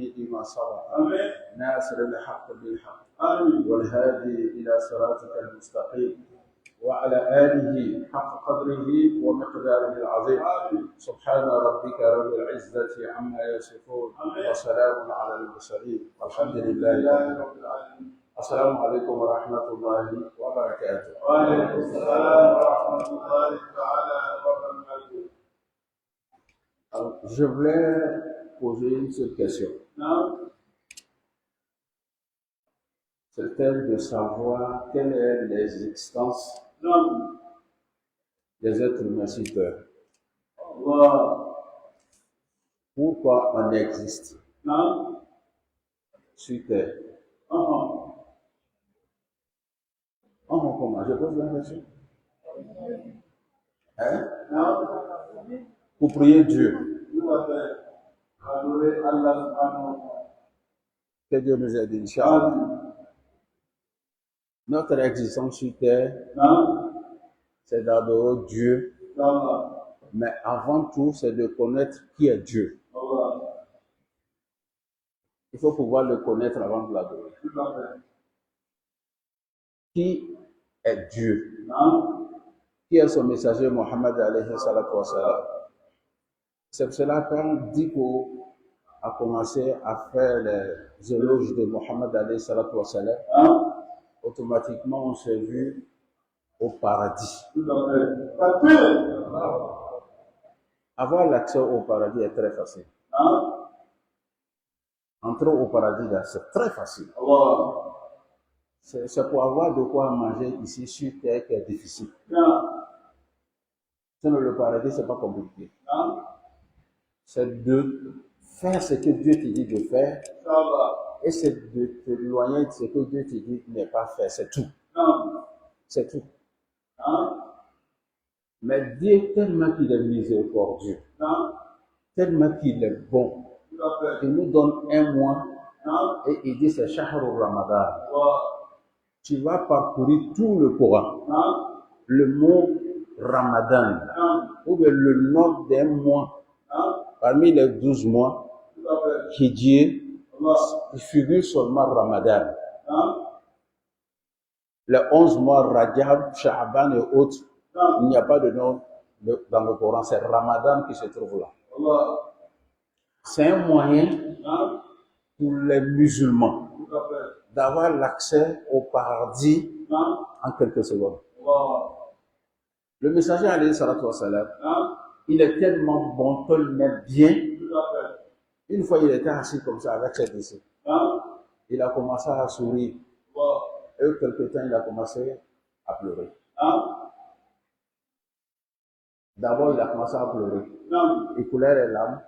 ما سبق آمين. ناصر الحق بالحق آمين. والهادي إلى صراطك المستقيم وعلى آله حق قدره ومقداره العظيم. آمين. سبحان ربك رب العزة عما يصفون آمين. وسلام على المرسلين والحمد لله رب العالمين. السلام عليكم ورحمة الله وبركاته. وعليكم السلام ورحمة الله تعالى وبركاته. Alors, je voulais poser une seule question. نعم. C'est de savoir quelle est l'existence نعم. des êtres humains sur Terre. الله. Pourquoi on existe نعم. sur Terre? أها. Comment? Je pose la question. Hein? نعم. Pour prier Dieu. Tout à fait. Adorer Allah subhanahu wa ta'ala. Que Dieu nous aide, Inch'Allah. Amen. Notre existence sur Terre, نعم. c'est d'adorer Dieu. الله. Mais avant tout, c'est de connaître qui est Dieu. الله. Il faut pouvoir le connaître avant de l'adorer. Tout à fait. Qui est Dieu? نعم. Qui est son messager Mohammed alayhi salatu wa salam? C'est pour cela quand Diko a commencé à faire les éloges de Mohammed alayhi salatu wa salam, نعم. automatiquement on s'est vu au paradis. Tout à fait. Takbir. Avoir l'accès au paradis est très facile. نعم. Entrer au paradis, là, c'est très facile. الله. C'est pour avoir de quoi manger ici sur terre qui est difficile. نعم. Sinon, le paradis, c'est pas compliqué. نعم. C'est de faire ce que Dieu te dit de faire إن شاء الله. et c'est de t'éloigner de ce que Dieu te dit de ne pas faire. C'est tout. نعم. C'est tout. نعم. Mais Dieu, tellement qu'il est miséricordieux, نعم. tellement qu'il est bon, Tout à fait. il nous donne un mois نعم. et il dit c'est Shahrul Ramadan. الله. Tu vas parcourir tout le Coran. نعم. Le mot Ramadan, نعم. ou bien le nom d'un mois نعم. parmi les 12 mois Tout à fait. qui dit, الله. il figure seulement Ramadan. نعم. Les 11 mois, Rajab, Sha'ban et autres, il نعم. n'y a pas de nom dans le Coran, c'est Ramadan qui se trouve là. الله. C'est un moyen نعم. pour les musulmans Tout à fait. d'avoir l'accès au paradis نعم. en quelques secondes. الله. Le messager alayhi salatu wa salam, نعم. il est tellement bon, tellement bien. Tout à fait. Une fois, il était assis comme ça avec ses disciples. نعم. Il a commencé à sourire. الله. Et quelque temps, il a commencé à pleurer. نعم. D'abord, il a commencé à pleurer. نعم. Il coulait les larmes.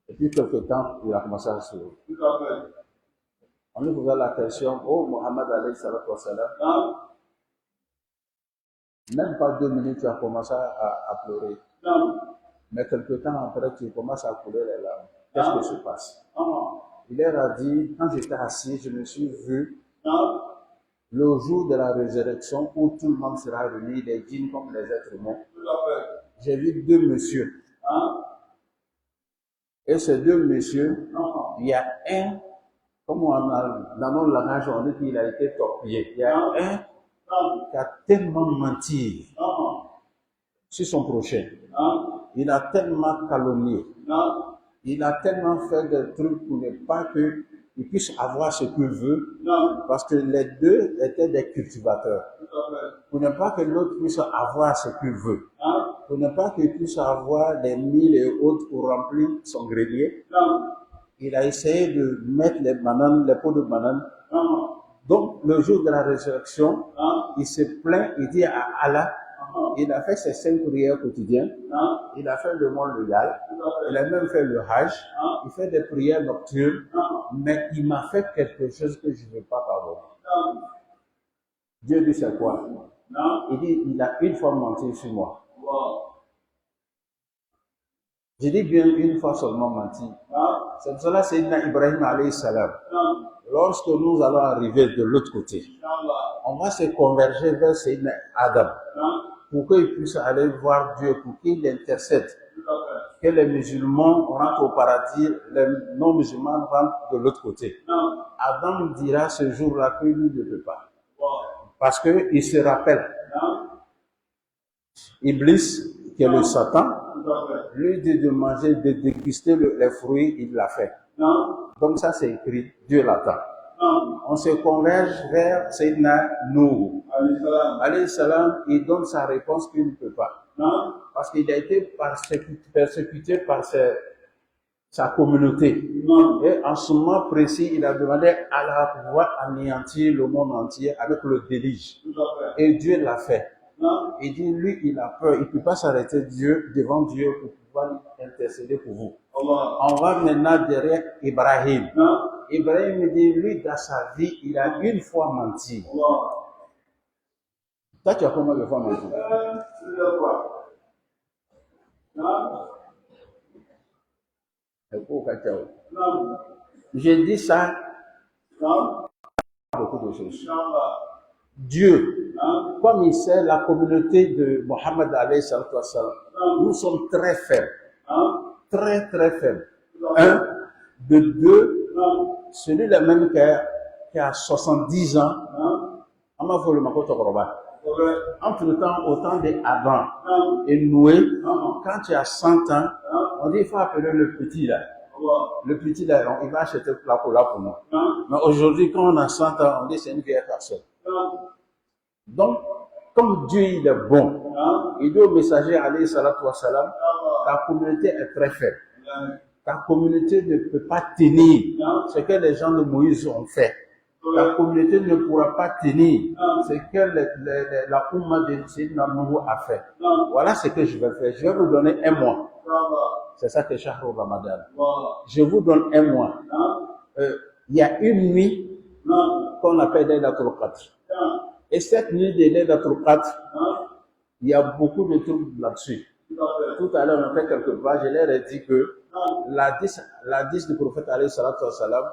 Et puis, quelque temps, il a commencé à sourire. Tout à fait. On lui faisait la question, oh Mohammed alayhi salatu wa salam, نعم. même pas 2 minutes, tu as commencé à pleurer. نعم. Mais quelque temps après, tu commences à couler les larmes. Qu'est-ce qui se passe? أها. Il leur a dit, quand j'étais assis, je me suis vu نعم. le jour de la résurrection où tout le monde sera réuni, les djinns comme les êtres humains. Tout à fait. J'ai vu 2 messieurs. نعم. Et ces 2 messieurs, أها. il y a un, comme on a, dans notre langage, on dit qu'il a été torpillé. Il y a un نعم. qui a tellement menti أها. sur son prochain. نعم. Il a tellement calomnié. نعم. Il a tellement fait des trucs pour ne pas qu'il puisse avoir ce qu'il veut. نعم. Parce que les deux étaient des cultivateurs. Tout à fait. Pour ne pas que l'autre puisse avoir ce qu'il veut. نعم. Pour ne pas qu'il puisse avoir des milles et autres pour remplir son grenier. نعم. Il a essayé de mettre les bananes, les pots de bananes. نعم. Donc, le jour de la résurrection, نعم. il se plaint, il dit à Allah, أها. il a fait ses 5 prières quotidiennes, نعم. il a fait le mont Loyal, Tout à fait. il a même fait le Hajj, il fait des prières nocturnes, نعم. mais il m'a fait quelque chose que je ne vais pas pardonner. نعم. Dieu dit c'est quoi? نعم. Il dit, il a une fois menti sur moi. الله. Je dis bien une fois seulement menti. نعم. C'est pour cela que Sayyidina Ibrahim alayhi salam, نعم. lorsque nous allons arriver de l'autre côté, إن شاء الله. on va se converger vers Sayyidina Adam نعم. pour qu'il puisse aller voir Dieu, pour qu'il intercède. Tout à fait. que les musulmans rentrent au paradis, les non-musulmans rentrent de l'autre côté. Adam dira ce jour-là que lui ne peut pas. Parce qu'il se rappelle. Iblis, qui est le Satan, lui dit de manger, de déguster les fruits, il l'a fait. Donc ça c'est écrit, Dieu l'attend. On se converge vers Sayyidina Nuh. Alayhi salam, il donne sa réponse qu'il ne peut pas. Parce qu'il a été persécuté par sa communauté. Et en ce moment précis, il a demandé à Allah de pouvoir anéantir le monde entier avec le déluge. Et Dieu l'a fait. Il dit, lui, il a peur, il ne peut pas s'arrêter devant Dieu pour pouvoir intercéder pour vous. On va maintenant derrière Ibrahim. Ibrahim dit, lui, dans sa vie, il a une fois menti. Toi, tu as combien de fois menti? J'ai dit ça, beaucoup de choses. Dieu, comme il sait la communauté de Mohammed alayhi salatu wassalam, nous sommes très faibles. Très très faibles. Un, de deux, celui-là même qui a 70 ans, entre-temps, au temps d'Adam et Noé, quand tu as 100 ans, on dit il faut appeler le petit là. Le petit là, il va acheter le plat pour nous. Mais aujourd'hui, quand on a 100 ans, on dit c'est une vieille personne. Donc, comme Dieu il est bon, il dit au messager alayhi salatu wassalam, ta communauté est très faible. Ta communauté ne peut pas tenir ce que les gens de Moïse ont fait. Ta communauté ne pourra pas tenir ce que la Oumma de Sayyidina Nuh a fait. Voilà ce que je vais faire. Je vais vous donner un mois. C'est ça que Shahrul Ramadan. Je vous donne un mois. Il y a une nuit qu'on appelle Laylatul Qadr. Et cette nuit de Laylatul Qadr, il y a beaucoup de trucs là-dessus. Tout à l'heure, on a fait quelques pages, je leur ai dit que l'hadith du prophète alayhi salatu wassalam,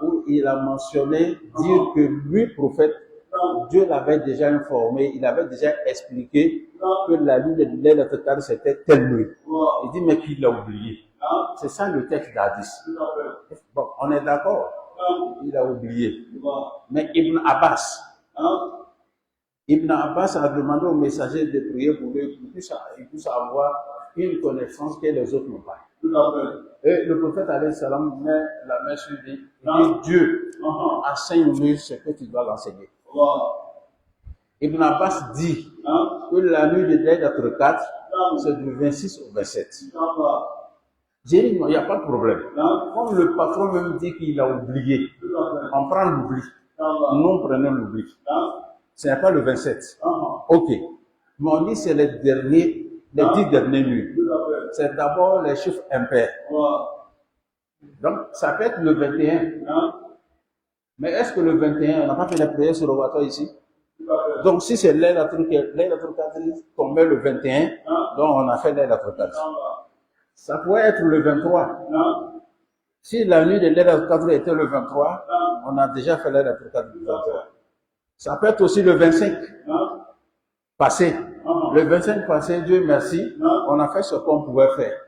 où il a mentionné dire que lui, prophète, Dieu l'avait déjà informé, il avait déjà expliqué que la nuit de Laylatul Qadr c'était telle nuit. Il dit mais qu'il l'a oublié. C'est ça le texte d'hadith. Bon, on est d'accord, il a oublié. Mais Ibn Abbas a demandé au messager de prier pour lui, qu'il puisse avoir une connaissance que les autres n'ont pas. Et le prophète alayhi salam met la main sur lui, il dit Dieu enseigne-lui ce que tu dois l'enseigner. Ibn Abbas dit que la nuit de Laylatul Qadr c'est du 26 au 27. J'ai dit non, il n'y a pas de problème. Comme le patron même dit qu'il a oublié, on prend l'oubli. Nous prenons l'oubli. Ce n'est pas le 27. Ok. Mais on dit c'est les 10 dernières nuits. C'est d'abord les chiffres impairs. Donc, ça peut être le 21. Mais est-ce que le 21, on n'a pas fait la prière sur le bateau ici? Donc, si c'est Laylatul Qadr, on met le 21, donc on a fait Laylatul Qadr. Ça pourrait être le 23. Si la nuit de Laylatul Qadr était le 23, on a déjà fait Laylatul Qadr le 23. Ça peut être aussi le 25 passé. Le 25 passé, Dieu merci, on a fait ce qu'on pouvait faire.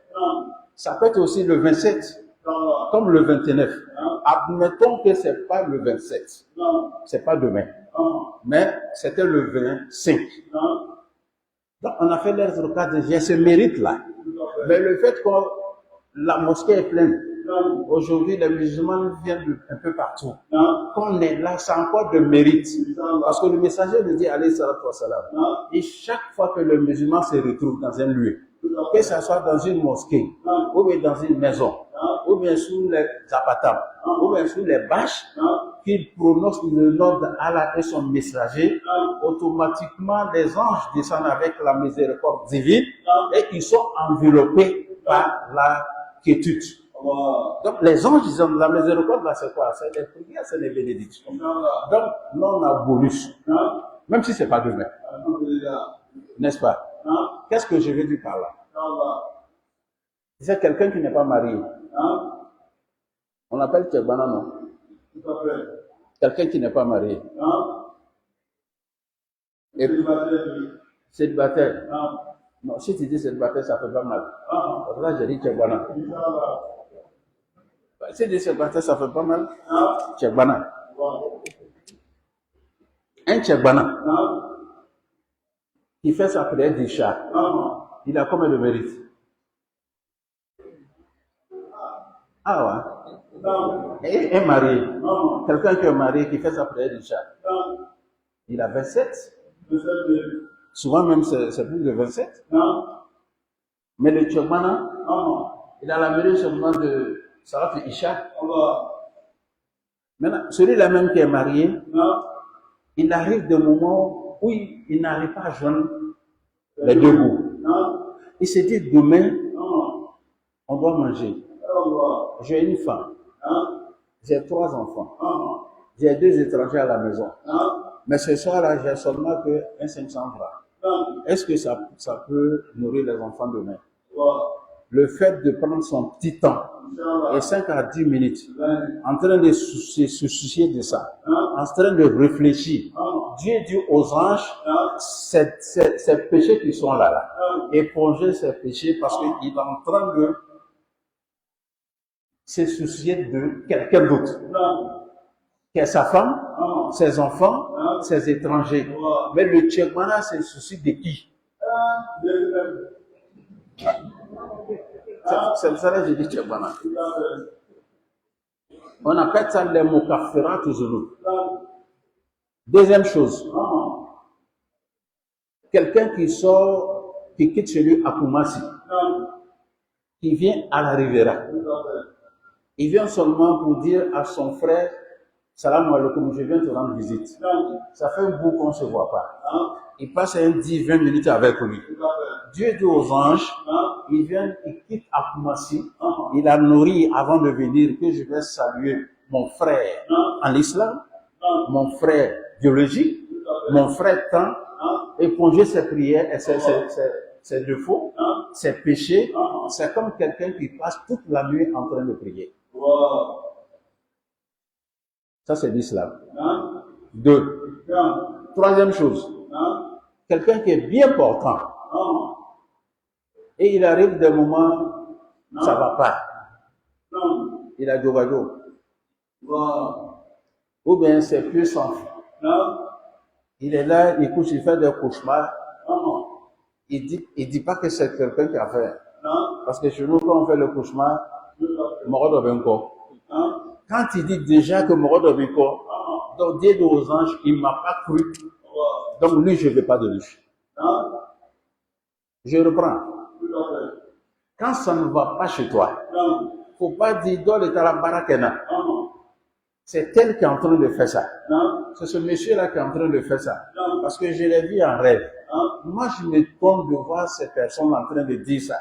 Ça peut être aussi le 27, comme le 29. Admettons que ce n'est pas le 27. C'est pas demain. Mais c'était le 25. Donc on a fait Laylatul Qadr, j'ai ce mérite-là. Mais le fait que la mosquée est pleine, aujourd'hui les musulmans viennent un peu partout. Quand on est là, c'est encore de mérite. Parce que le messager nous dit, alayhi salatu wassalam, et chaque fois que le musulman se retrouve dans un lieu, que ce soit dans une mosquée, ou bien dans une maison, ou bien sous les appartements, ou bien sous les bâches, qu'il prononce le nom d'Allah et son messager, automatiquement les anges descendent avec la miséricorde divine et ils sont enveloppés par la quiétude. Donc les anges disent la miséricorde là c'est quoi? C'est les prières, c'est les bénédictions. Donc nous on a bonus, même si c'est pas demain, n'est-ce pas? Qu'est-ce que je veux dire par là? C'est quelqu'un qui n'est pas marié. On appelle Tchèbana, non? Quelqu'un qui n'est pas marié. Et célibataire. Non, si tu dis célibataire, ça fait pas mal. Là, j'ai dit Tchèbana. Si tu dis célibataire, ça fait pas mal. Tchèbana. Un Tchèbana qui fait sa prière d'Isha, il a combien de mérite? Ah ouais. Et un marié, quelqu'un qui est marié qui fait sa prière d'Isha, il a 27. Souvent même c'est plus de 27. Mais le Tchèbana, il a la mérite seulement de Salat Isha. Maintenant, celui-là même qui est marié, il arrive des moments où il n'arrive pas à joindre les deux bouts. Il se dit demain, on doit manger. J'ai une femme, j'ai 3 enfants, j'ai 2 étrangers à la maison. Mais ce soir-là, j'ai seulement que 500 francs. Est-ce que ça peut nourrir les enfants demain? Le fait de prendre son petit temps, et 5 à 10 minutes, en train de se soucier de ça, en train de réfléchir, Dieu dit aux anges, ces péchés qui sont là, éponger ces péchés parce qu'il est en train de se soucier de quelqu'un d'autre, qui est sa femme, ses enfants, ses étrangers. Mais le Tchèbana se soucie de qui? C'est ça que j'ai dit Tchèbana. On appelle ça les mokafferat toujours. Deuxième chose, quelqu'un qui sort, qui quitte chez lui à Koumassi, qui vient à la Riviera. Il vient seulement pour dire à son frère, salam alaikum, je viens te rendre visite. Ça fait un bout qu'on ne se voit pas. Il passe 10-20 minutes avec lui. Dieu dit aux anges, il vient, il quitte Akoumassi, il a nourri avant de venir que je vais saluer mon frère en l'islam, mon frère biologique, mon frère temps, éponger ses prières et ses défauts, ses péchés. C'est comme quelqu'un qui passe toute la nuit en train de prier. Ça, c'est l'islam. 2. Troisième chose, quelqu'un qui est bien portant. Et il arrive des moments, ça ne va pas. Il a Jogajo. Ou bien c'est plus sans. Il est là, il couche, il fait des cauchemars. Il dit pas que c'est quelqu'un qui a fait. Parce que chez nous, quand on fait le cauchemar, Morodo Benko. Quand il dit déjà que Morodo Benko, donc Dieu aux anges, il ne m'a pas cru. Donc lui, je ne veux pas de lui. Je reprends. Quand ça ne va pas chez toi, il ne faut pas dire dans le Talabarakena. C'est elle qui est en train de faire ça. C'est ce monsieur-là qui est en train de faire ça. Parce que je l'ai vu en rêve. Moi, je me trompe de voir ces personnes en train de dire ça.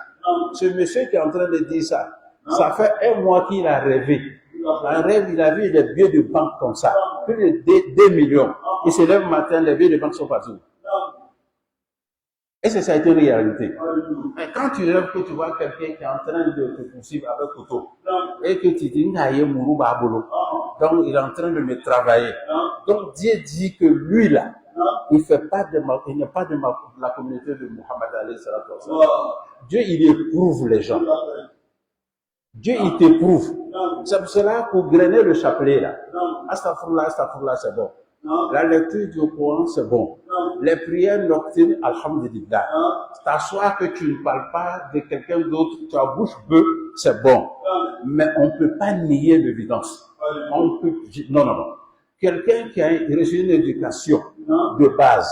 Ce monsieur qui est en train de dire ça, ça fait 1 mois qu'il a rêvé. En rêve, il a vu des billets de banque comme ça. Plus de 2 millions. Il se lève le matin, les billets de banque sont partis. Et ça a été une réalité. Mais quand tu rêves que tu vois quelqu'un qui est en train de te poursuivre avec couteau, et que tu dis, donc il est en train de me travailler. Donc Dieu dit que lui là, il n'est pas de la communauté de Muhammad alayhi salatu wa sallam. Dieu, il éprouve les gens. Dieu, il t'éprouve. C'est pour cela, pour grainer le chapelet là, astaghfirullah, c'est bon. La lecture du Coran, c'est bon. Les prières nocturnes, alhamdulillah. T'assois que tu ne parles pas de quelqu'un d'autre, tu as bouche bœuf, c'est bon. Mais on ne peut pas nier l'évidence. Non. Quelqu'un qui a reçu une éducation de base,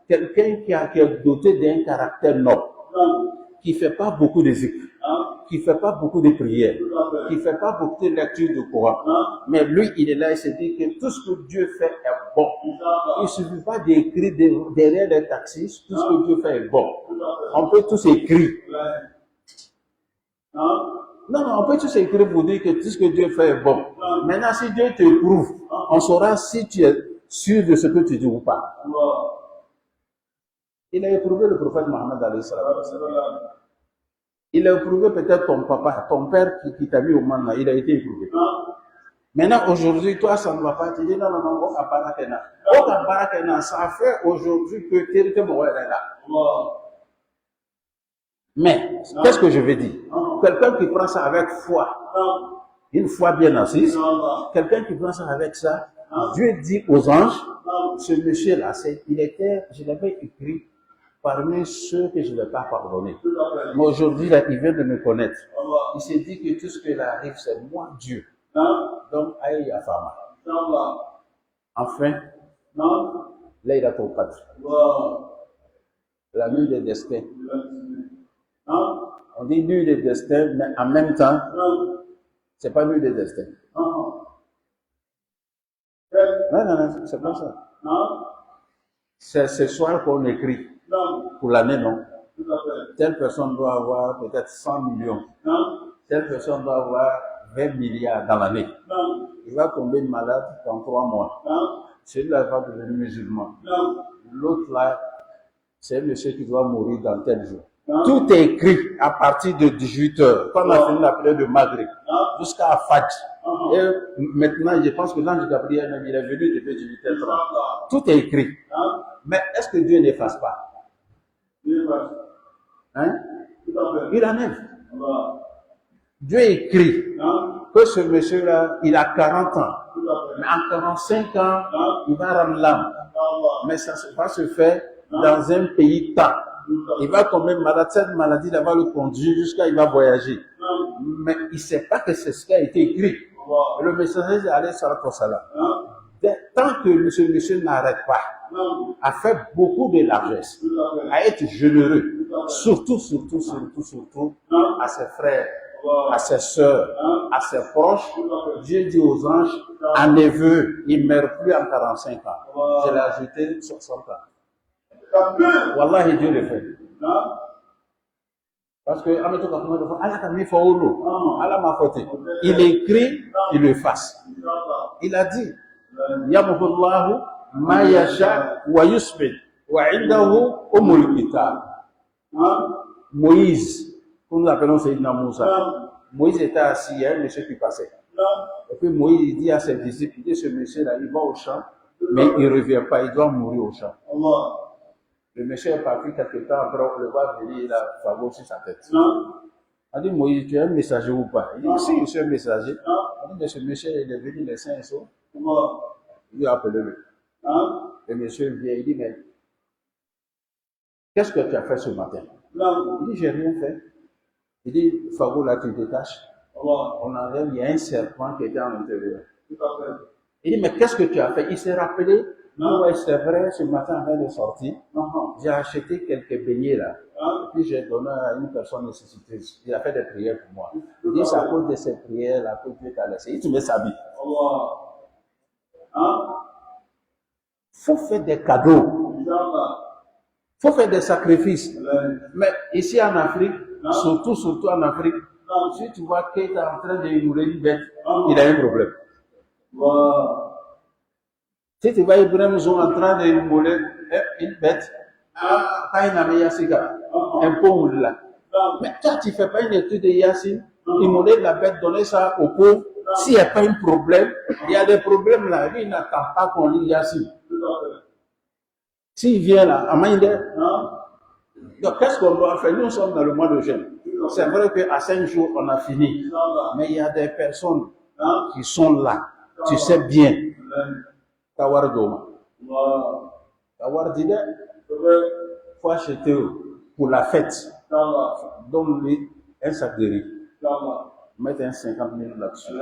quelqu'un qui est doté d'un caractère noble, qui ne fait pas beaucoup de zikr, qui ne fait pas beaucoup de prières, qui ne fait pas beaucoup de lecture du Coran. Mais lui, il est là, il se dit que tout ce que Dieu fait est bon. Il ne suffit pas d'écrire derrière les taxis, tout ce que Dieu fait est bon. On peut tous écrire. Non, on peut tous écrire pour dire que tout ce que Dieu fait est bon. Maintenant, si Dieu te prouve, on saura si tu es sûr de ce que tu dis ou pas. Il a éprouvé le prophète Mohammed alayhi salatu wa sallam. Il a éprouvé peut-être ton papa, ton père qui t'a mis au monde là, il a été éprouvé. Maintenant, aujourd'hui, toi, ça ne va pas te dire, non, au Kabarakena, ça fait aujourd'hui que tu es là. Mais, qu'est-ce que je veux dire? Quelqu'un qui prend ça avec foi, une foi bien assise, quelqu'un qui prend ça avec ça, Dieu dit aux anges, ce monsieur-là, je l'avais écrit parmi ceux que je ne vais pas pardonner. Mais aujourd'hui, là, il vient de me connaître. Il s'est dit que tout ce qui arrive, c'est moi, Dieu. Donc, aïe, ya fama. Enfin, là, il a ton quatre. La nuit des destins. On dit nuit des destins, mais en même temps, c'est pas nuit des destins. Non, c'est pas ça. C'est ce soir qu'on écrit. Pour l'année, non. Telle personne doit avoir peut-être 100 millions. Telle personne doit avoir 20 milliards dans l'année. Il va tomber malade dans 3 mois. Celui-là va devenir musulman. L'autre là, c'est un monsieur qui doit mourir dans tel jour. Tout est écrit à partir de 18h, quand on a fini la prière de Maghrib, jusqu'à Fajr. Et maintenant, je pense que l'ange Gabriel, il est venu depuis 18h30. Tout est écrit. Mais est-ce que Dieu n'efface pas? Hein? Il enlève. Dieu écrit que ce monsieur-là, il a 40 ans. Mais en 45 ans, il va rendre l'âme. Mais ça va se faire dans un pays temps. Il va tomber malade, cette maladie là va le conduire jusqu'à il va voyager. Mais il ne sait pas que c'est ce qui a été écrit. Le messager est allé sur la salam. Tant que ce monsieur n'arrête pas à faire beaucoup de largesse, à être généreux, surtout à ses frères, à ses soeurs, à ses proches, Dieu dit aux anges, un neveu, il ne meurt plus en 45 ans. Je l'ai ajouté 60 ans. Wallahi, Dieu le fait. Parce que il écrit, il le fasse. Il a dit, Yamhullahu ma yasha wa yusbit wa indahu umul kitab. Moïse, comme nous l'appelons Sayyidina Moussa. Moïse était assis, il y a un monsieur qui passait. Et puis Moïse il dit à ses disciples, il dit ce monsieur-là, il va au champ, mais il ne revient pas, il doit mourir au champ. Le monsieur est parti quelque temps après, on le voit venir, il a favori sur sa tête. On dit, Moïse, tu es un messager ou pas? Il dit, si, je suis un messager. On dit, mais ce monsieur, il est venu les saints et sauts. Il dit, appelez-le. Le monsieur vient, il dit, mais qu'est-ce que tu as fait ce matin? Il dit, j'ai rien fait. Il dit, Fago, là, tu détaches. On enlève, il y a un serpent qui était à l'intérieur. Il dit, mais qu'est-ce que tu as fait? Il s'est rappelé. Non, ouais, c'est vrai, ce matin, avant de sortir, j'ai acheté quelques beignets là. Puis j'ai donné à une personne nécessiteuse. Il a fait des prières pour moi. Il dit, c'est à cause de ces prières là que Dieu t'a laissé. Il te met sa vie. Faut faire des cadeaux. Faut faire des sacrifices. Mais ici en Afrique, surtout en Afrique, si tu vois qu'il est en train de mourir une bête, il a un problème. Si tu vois Ibrahim sont en train de mouler une bête, un peu là. Mais toi, tu ne fais pas une étude de Yassine, immoler la bête, donner ça au pauvre. S'il n'y a pas un problème, il y a des problèmes là. Lui, il n'attend pas qu'on lit Yassine. S'il vient là, à Maïdé, donc qu'est-ce qu'on doit faire? Nous sommes dans le mois de jeûne. C'est vrai qu'à 5 jours, on a fini. Mais il y a des personnes qui sont là. Tu sais bien. Tawar Doma. Tawar Dida, faut acheter pour la fête. Donne-lui un sac de riz. Mettre un 50 000 là-dessus.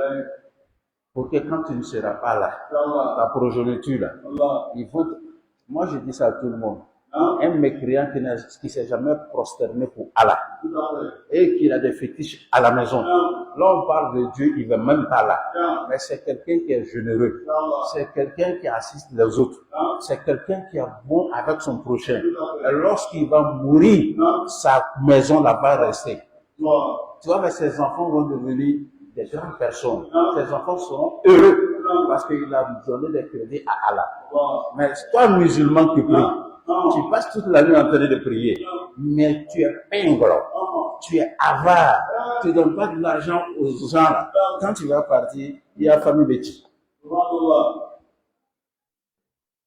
Pour que quand tu ne seras pas là, ta progéniture là, il faut. Moi je dis ça à tout le monde. Un mécréant qui ne s'est jamais prosterné pour Allah et qui a des fétiches à la maison. Là, on parle de Dieu, il ne va même pas là. Mais c'est quelqu'un qui est généreux. C'est quelqu'un qui assiste les autres. C'est quelqu'un qui est bon avec son prochain. Et lorsqu'il va mourir, sa maison là va rester. Tu vois, mais ses enfants vont devenir des grandes personnes. Ses enfants seront heureux parce qu'il a donné des crédits à Allah. Mais toi, musulman qui prie, tu passes toute la nuit en train de prier, mais tu es pingre, tu es avare, tu ne donnes pas de l'argent aux gens. Quand tu vas partir, il y a famille Betty.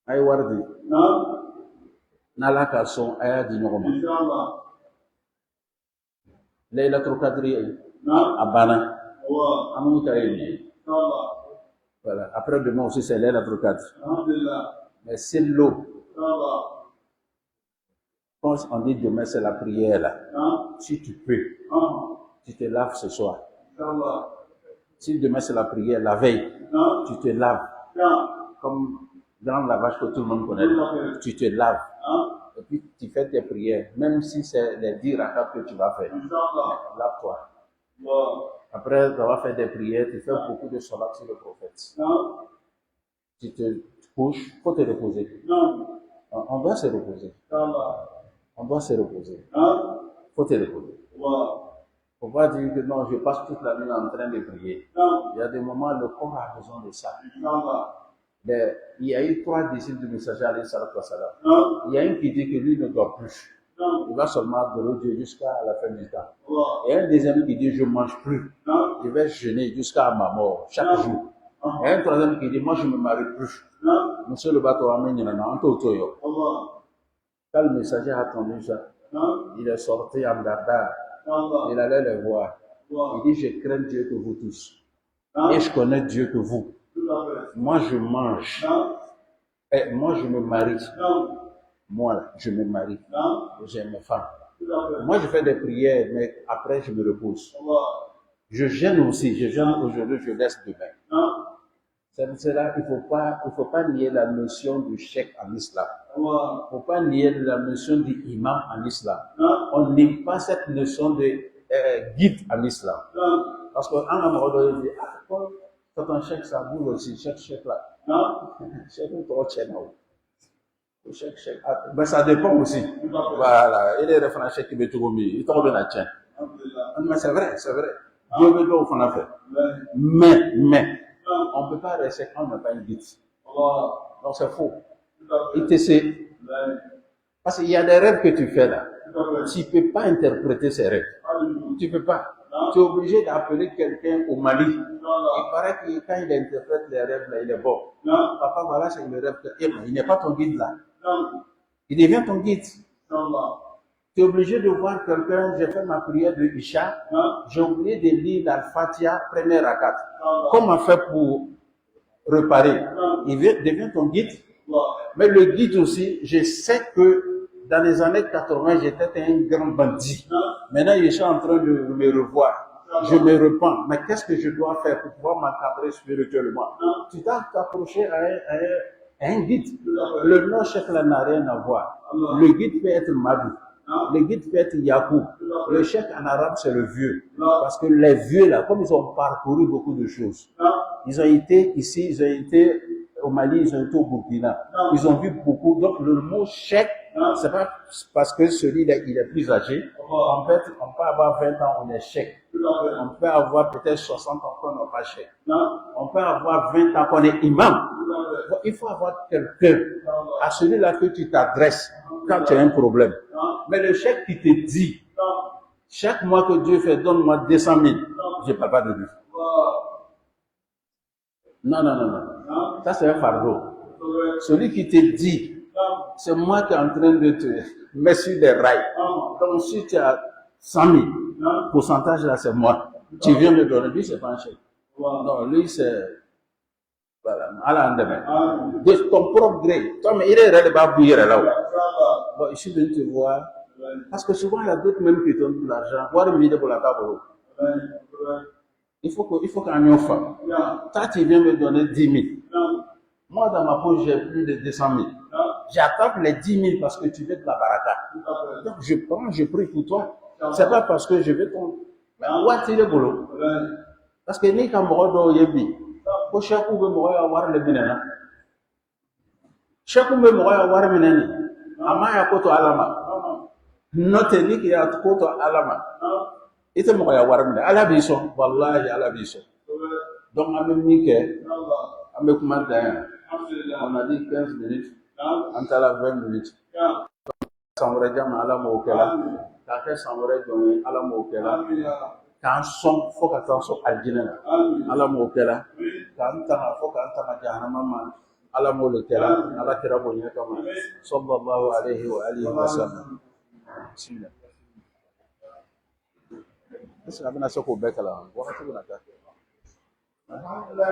Aïe Wardi, Nala Kasson, Aïe Dinoma. Laylatul Qadri Non. à Bana. Ouais. Amour Kaïmi. Inch'Allah. Voilà. Après demain aussi, c'est Laylatul Qadr. Alhamdulillah. Mais c'est l'eau. Inch'Allah. Quand on dit demain, c'est la prière là. Non. Si tu peux, tu te laves ce soir. Inch'Allah. Si demain c'est la prière, la veille, Non. tu te laves. Non. Comme grand lavage que tout le monde connaît. Tu te laves. Et puis tu fais tes prières. Même si c'est les 10 rakats que tu vas faire. Inch'Allah. Lave-toi. Ouais. Après avoir fait des prières, tu fais beaucoup de salat sur le prophète. Non. Tu te couches, il faut te reposer. Non. On doit se reposer. Inch'Allah. On doit se reposer. Non. Il faut te reposer. Ouais. Il ne faut pas dire que non, je passe toute la nuit en train de prier. Non. Il y a des moments où le corps a besoin de ça. Inch'Allah. Mais il y a eu 3 disciples du messager alayhi salatu wa salam. Non. Il y a un qui dit que lui ne dort plus. Non. Il va seulement adorer Dieu jusqu'à la fin du temps. Ouais. Et un deuxième qui dit je ne mange plus. Non. Je vais jeûner jusqu'à ma mort, chaque jour. Et un troisième qui dit moi je ne me marie plus. Non. Monsieur le bateau amène il y en a un toto. Allah. Quand le messager a entendu ça, Non. il est sorti en dardard. Allah. Il allait les voir. Ouais. Il dit je crains Dieu que vous tous. Non. Et je connais Dieu que vous. Tout à fait. Moi je mange. Non. Et moi je me marie. Non. Moi je me marie. Non. J'ai mes femmes. Tout à fait. Moi je fais des prières, mais après je me repose. Allah. Je gêne aussi. Je gêne aujourd'hui, je laisse demain. Non. C'est cela qu'il ne faut pas nier la notion du cheikh en islam. Allah. Il ne faut pas nier la notion du imam en islam. Non. On nie pas cette notion de guide en islam. Non. Parce qu'en Amérique, on dit, ah, quand un cheikh, ça bouge aussi, cheikh là. Non. Cheikh ou trop cheikh là. Cheikh. Ben, ça dépend aussi. Tout à fait. Voilà. Il est référent cheikh qui veut tout goûter. Il tombe dans la chaîne. Alhamdulillah. Mais c'est vrai, c'est vrai. Dieu veut l'eau qu'on a fait. Ouais. Mais, Non. on ne peut pas rester quand on n'a pas une guide. Allah. Donc c'est faux. Tout à fait. Il te sait. Ouais. Parce qu'il y a des rêves que tu fais là. Tout à fait. Tu ne peux pas interpréter ces rêves. Alhamdulillah. Tu ne peux pas. Non. Tu es obligé d'appeler quelqu'un au Mali. Il Inch'Allah. paraît que quand il interprète les rêves là, il est bon. Non. Papa, voilà, c'est le rêve. Il n'est pas ton guide là. Non. Il devient ton guide. Inch'Allah. Tu es obligé de voir quelqu'un, j'ai fait ma prière de Isha, Non. j'ai oublié de lire l'Al-Fatiha, première rakat. Inch'Allah. Comment faire pour réparer? Non. Il devient ton guide. Allah. Mais le guide aussi, je sais que dans les années 80, j'étais un grand bandit. Non. Maintenant, je suis en train de me revoir. Je me repens. Mais qu'est-ce que je dois faire pour pouvoir m'encadrer spirituellement? Non. Tu dois t'approcher à un guide. Tout à fait. Le nom chef là n'a rien à voir. Allah. Le guide peut être Madou. Non. Le guide peut être Yacoub. Tout à fait. Le chef en arabe, c'est le vieux. Non. Parce que les vieux là, comme ils ont parcouru beaucoup de choses, Non. ils ont été ici, ils ont été au Mali, ils ont été au Burkina. Non. Ils ont vu beaucoup. Donc le mot chèque, Non. c'est pas parce que celui-là il est plus âgé. Allah. En fait, on peut avoir 20 ans, on est chèque. Tout à fait. On peut avoir peut-être 60 ans qu'on n'est pas chèque. Non. On peut avoir 20 ans qu'on est imam. Tout à fait. Donc, il faut avoir quelqu'un Allah. à celui-là que tu t'adresses quand tu as un problème. Non. Mais le chèque qui te dit, Non. chaque mois que Dieu fait, donne-moi 200 000. Je ne parle pas de lui. Allah. Non. Non. Ça, c'est un fardeau. Tout à fait. Celui qui te dit, Non. c'est moi qui est en train de te mettre sur des rails. Non. Donc, si tu as 100 000, Non. pourcentage là, c'est moi. Tu viens me donner. Lui, c'est pas un chèque. Allah. Non, lui, c'est. Voilà, à l'endemain. Amen. De ton propre gré. Toi, mais il est réel, il va bouillir là-haut. Inch'Allah. Bon, je suis venu te voir. Ouais. Parce que souvent, il y a d'autres même qui donnent de l'argent. Voir une pour la table. Ouais. Ouais. Il faut qu'on y offre. Bien. Toi, tu viens me donner 10 000. Non. Moi, dans ma poche, j'ai plus de 200 000. Non. J'attends les 10 000 parce que tu veux de la baraka. Tout à fait. Donc, je prends, je prie pour toi. C'est pas parce que je veux ton. Mais où est-il le boulot? Ouais. Parce que ni quand on yebi, ko chaque ou me avoir le binana. Chaque ou me avoir binani. Ama ya koto alama. Note ni ki ya koto alama. Non. Ite mo ya war binani. Ala biso, wallahi ala biso. Ouais. Donc amem ni ke, Allah. amem kuma da. Alhamdulillah. On a dit 15 minutes, Non. antala 20 minutes. Bien. Samure jama ala mo kela. Amen. Ka ke samure jome ala mo kela. Amen. Ya Rabbi. Kan son fo ka tan so aljina. Amen. Ala mo kela. Oui. Kan tanga fo kan tanga jahannama ma ala mo le kela ala kira bo nya kama sallallahu alaihi wa alihi wa sallam. Bismillah. Est-ce que a bɛna se k'o bɛɛ kalan wagati bɛna taa kɛ Alhamdulillah,